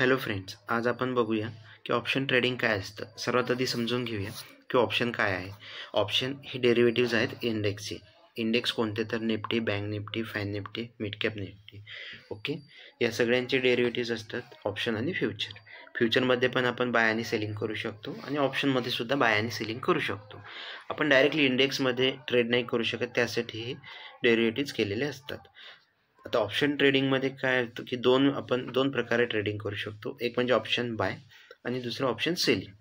Hello friends, आज आपण बघूया की ऑप्शन ट्रेडिंग काय असतं. सर्वात आधी समजून घेऊया की ऑप्शन काय आहे. ऑप्शन हे डेरिव्हेटिव्ज आहेत इंडेक्सचे. इंडेक्स कोणते तर Nifty, bank Nifty, fine Nifty, mid cap Nifty. Okay, या सगळ्यांचे डेरिव्हेटिव्ज असतात ऑप्शन आणि फ्युचर. फ्युचरमध्ये पण आपण बाय आणि सेलिंग करू शकतो आणि ऑप्शनमध्ये सुद्धा बाय आणि सेलिंग करू शकतो. आपण डायरेक्टली इंडेक्समध्ये ट्रेड नाही करू शकत, त्यासाठी हे डेरिव्हेटिव्ज केलेले असतात. आता ऑप्शन ट्रेडिंगमध्ये काय होतं की आपण दोन प्रकारे ट्रेडिंग करू शकतो. एक म्हणजे ऑप्शन बाय आणि दुसरं ऑप्शन सेलिंग.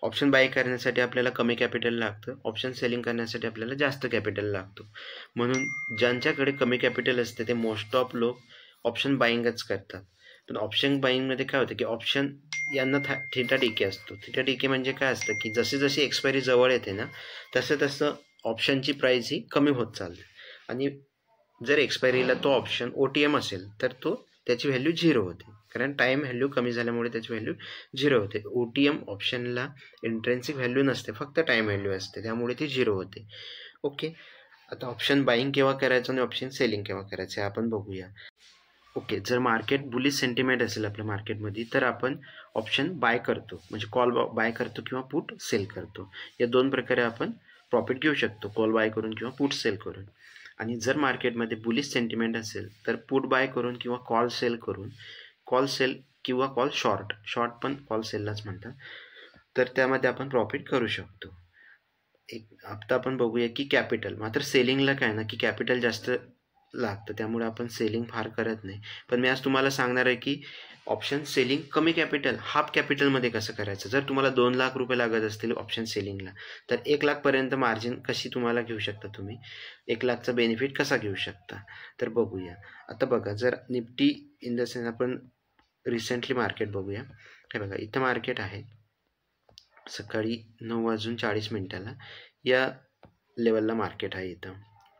ऑप्शन बाय करण्यासाठी आपल्याला कमी कॅपिटल लागतं, ऑप्शन सेलिंग करण्यासाठी आपल्याला जास्त कॅपिटल लागतो. म्हणून ज्यांच्याकडे कमी कॅपिटल असते ते मोस्ट ऑफ लोक ऑप्शन बाईंगच करतात. पण ऑप्शन बाईंगमध्ये काय होतं की ऑप्शन यांना थिटा डीके असतो. थिटा डीके म्हणजे काय असतं की जशी जशी एक्सपायरी जवळ येते ना, तसं ऑप्शनची प्राईस ही कमी होत चालते. आणि जर एक्सपायरीला तो ऑप्शन OTM असेल तर त्याची व्हॅल्यू 0 होते, कारण टाईम व्हॅल्यू कमी झाल्यामुळे त्याची व्हॅल्यू 0 होते. OTM ऑप्शनला इंट्रेन्सिक व्हॅल्यू नसते, फक्त टाईम व्हॅल्यू असते, त्यामुळे ती 0 होते. ओके, आता ऑप्शन बाईंग केव्हा करायचं आणि ऑप्शन सेलिंग केव्हा करायचं आपण बघूया. ओके, जर मार्केट बुलिश सेंटिमेंट असेल आपल्या मार्केटमध्ये तर आपण ऑप्शन बाय करतो, म्हणजे कॉल बाय करतो किंवा पुट सेल करतो. या दोन प्रकारे आपण प्रॉफिट घेऊ शकतो, कॉल बाय करून किंवा पुट सेल करून. आणि जर मार्केटमध्ये बुलिश सेंटिमेंट असेल तर पुट बाय करून किंवा कॉल सेल करून, कॉल सेल किंवा कॉल शॉर्ट पण कॉल सेललाच म्हणतात, तर त्यामध्ये आपण प्रॉफिट करू शकतो. आता आपण बघूया की कॅपिटल, मात्र सेलिंगला काय ना की कॅपिटल जास्त लागतं, त्यामुळे आपण सेलिंग फार करत नाही. पण मी आज तुम्हाला सांगणार आहे की ऑप्शन सेलिंग कमी कॅपिटल, हाफ कॅपिटलमध्ये कसं करायचं. जर तुम्हाला 2 लाख रुपये लागत असतील ऑप्शन सेलिंगला, तर 1 लाखपर्यंत मार्जिन कशी तुम्हाला घेऊ शकता, तुम्ही 1 लाखचा बेनिफिट कसा घेऊ शकता तर बघूया. आता बघा, जर निफ्टी इन द सेन्स आपण रिसेंटली मार्केट बघूया. हे बघा, इथं मार्केट आहे सकाळी 9:40 या लेवलला मार्केट आहे.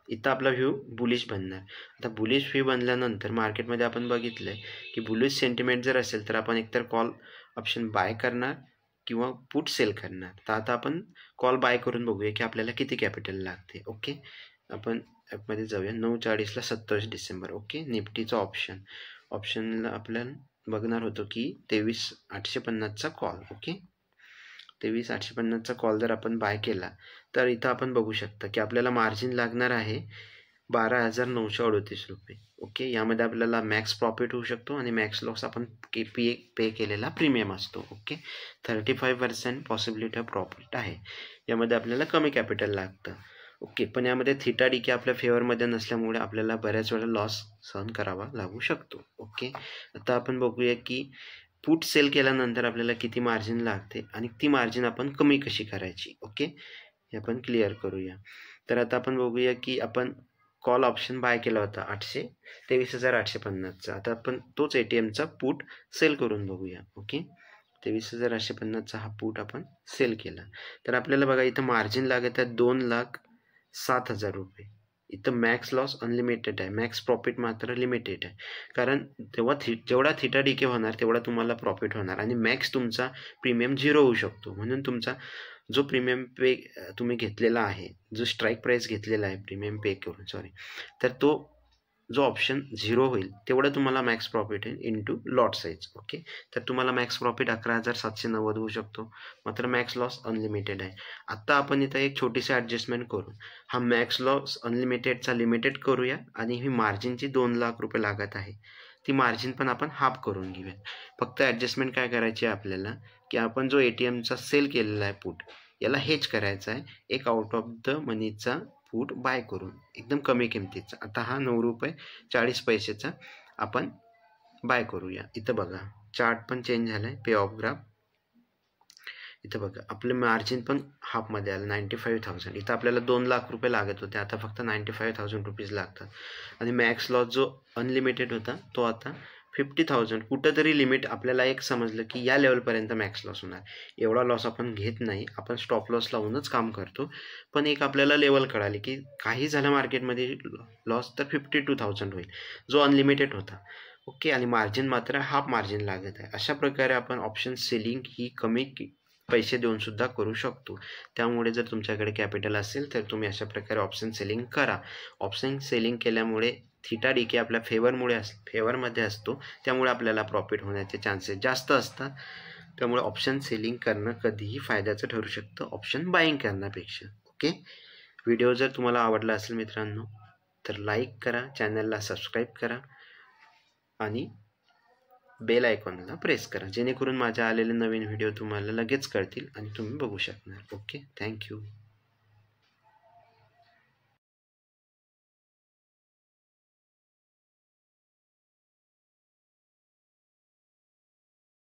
इथं आपला व्ह्यू बुलिश बनणार. आता बुलिश व्ह्यू बनल्यानंतर मार्केटमध्ये आपण बघितलं आहे की बुलिश सेंटिमेंट जर असेल तर आपण एकतर कॉल ऑप्शन बाय करणार किंवा पुट सेल करणार. तर आता आपण कॉल बाय करून बघूया की आपल्याला किती कॅपिटल लागते. ओके, आपण ॲपमध्ये जाऊया. 9:40 27 डिसेंबर. ओके, निफ्टीचं ऑप्शनला आपल्याला बघणार होतो की 23,850चा कॉल. ओके, 23,850चा कॉल जर आपण बाय केला तर इथं आपण बघू शकता की आपल्याला मार्जिन लागणार आहे 12,938 रुपये. ओके, यामध्ये आपल्याला मॅक्स प्रॉफिट होऊ शकतो आणि मॅक्स लॉस आपण पे केलेला प्रीमियम असतो. ओके, 35% पॉसिबिलिटी ऑफ प्रॉफिट आहे. यामध्ये आपल्याला कमी कॅपिटल लागतं. ओके, पण यामध्ये थिटा डीके आपल्या फेवरमध्ये नसल्यामुळे आपल्याला बऱ्याच वेळा लॉस सहन करावा लागू शकतो. ओके, आता आपण बघूया की पुट सेल केल्यानंतर आपल्याला किती मार्जिन लागते आणि ती मार्जिन आपण कमी कशी करायची. ओके, हे आपण क्लिअर करूया. तर आता आपण बघूया की आपण कॉल ऑप्शन बाय केला होता 23,850चा. आता आपण तोच ATMचा पुट सेल करून बघूया. ओके, 23,850चा हा पुट आपण सेल केला तर आपल्याला बघा इथं मार्जिन लागत आहे 2,07,000 रुपये. इथं मॅक्स लॉस अनलिमिटेड आहे, मॅक्स प्रॉफिट मात्र लिमिटेड आहे. कारण जेवढा थिटा डीके होणार तेवढा तुम्हाला प्रॉफिट होणार आणि मॅक्स तुमचा प्रीमियम 0 होऊ शकतो. म्हणून तुमचा जो प्रीमियम पे तुम्ही घेतलेला आहे, जो स्ट्राईक प्राईस घेतलेला आहे प्रीमियम पे करून तर तो जो ऑप्शन 0 होईल तेवढं तुम्हाला मॅक्स प्रॉफिट येईल इंटू लॉट साईज. ओके, तर तुम्हाला मॅक्स प्रॉफिट 11,790 होऊ शकतो, मात्र मॅक्स लॉस अनलिमिटेड आहे. आता आपण इथं एक छोटीशी ॲडजस्टमेंट करू. हा मॅक्स लॉस अनलिमिटेडचा लिमिटेड करूया आणि ही मार्जिनची 2 लाख रुपये लागत आहे, ती मार्जिन पण आपण हाफ करून घेऊया. फक्त ॲडजस्टमेंट काय करायची आहे आपल्याला की आपण जो ATMचा सेल केलेला आहे पुट, याला हेज करायचा आहे एक आउट ऑफ द मनीचा पुट बाय करून एकदम कमी किमतीचा. आता हा 9.40 रुपये आपण बाय करूया. इथं बघा चार्ट पण चेंज झाला आहे, पे ऑफ ग्राफ. इथं बघा आपलं मार्जिन पण हाफमध्ये आलं 95,000. इथं आपल्याला 2 लाख रुपये लागत होते, आता फक्त 95,000 रुपीज लागतात. आणि मॅक्स लॉस जो अनलिमिटेड होता तो आता 50,000. कुठंतरी लिमिट आपल्याला एक समजलं की या लेवलपर्यंत मॅक्स लॉस होणार. एवढा लॉस आपण घेत नाही, आपण स्टॉप लॉस लावूनच काम करतो. पण एक आपल्याला लेवल कळाली की काही झालं मार्केटमध्ये लॉस तर 52,000 होईल, जो अनलिमिटेड होता. ओके, आणि मार्जिन मात्र हाफ मार्जिन लागत आहे. अशा प्रकारे आपण ऑप्शन सेलिंग ही कमी पैसे देऊन सुद्धा करू शकतो. त्यामुळे जर तुमच्याकडे कॅपिटल असेल तर तुम्ही अशा प्रकारे ऑप्शन सेलिंग करा. ऑप्शन सेलिंग केल्यामुळे थीटा डी के आपल्या फेवरमध्ये असतो, त्यामुळे आपल्याला प्रॉफिट होण्याचे चान्सेस जास्त असतात. त्यामुळे ऑप्शन सेलिंग करणं कधीही फायद्याचं ठरू शकतं ऑप्शन बाईंग करण्यापेक्षा. ओके, व्हिडिओ जर तुम्हाला आवडला असेल मित्रांनो तर लाईक करा, चॅनलला सबस्क्राईब करा आणि बेल आयकॉनला प्रेस करा, जेणेकरून माझ्या आलेले नवीन व्हिडिओ तुम्हाला लगेच कळतील आणि तुम्ही बघू शकणार. Okay, thank you.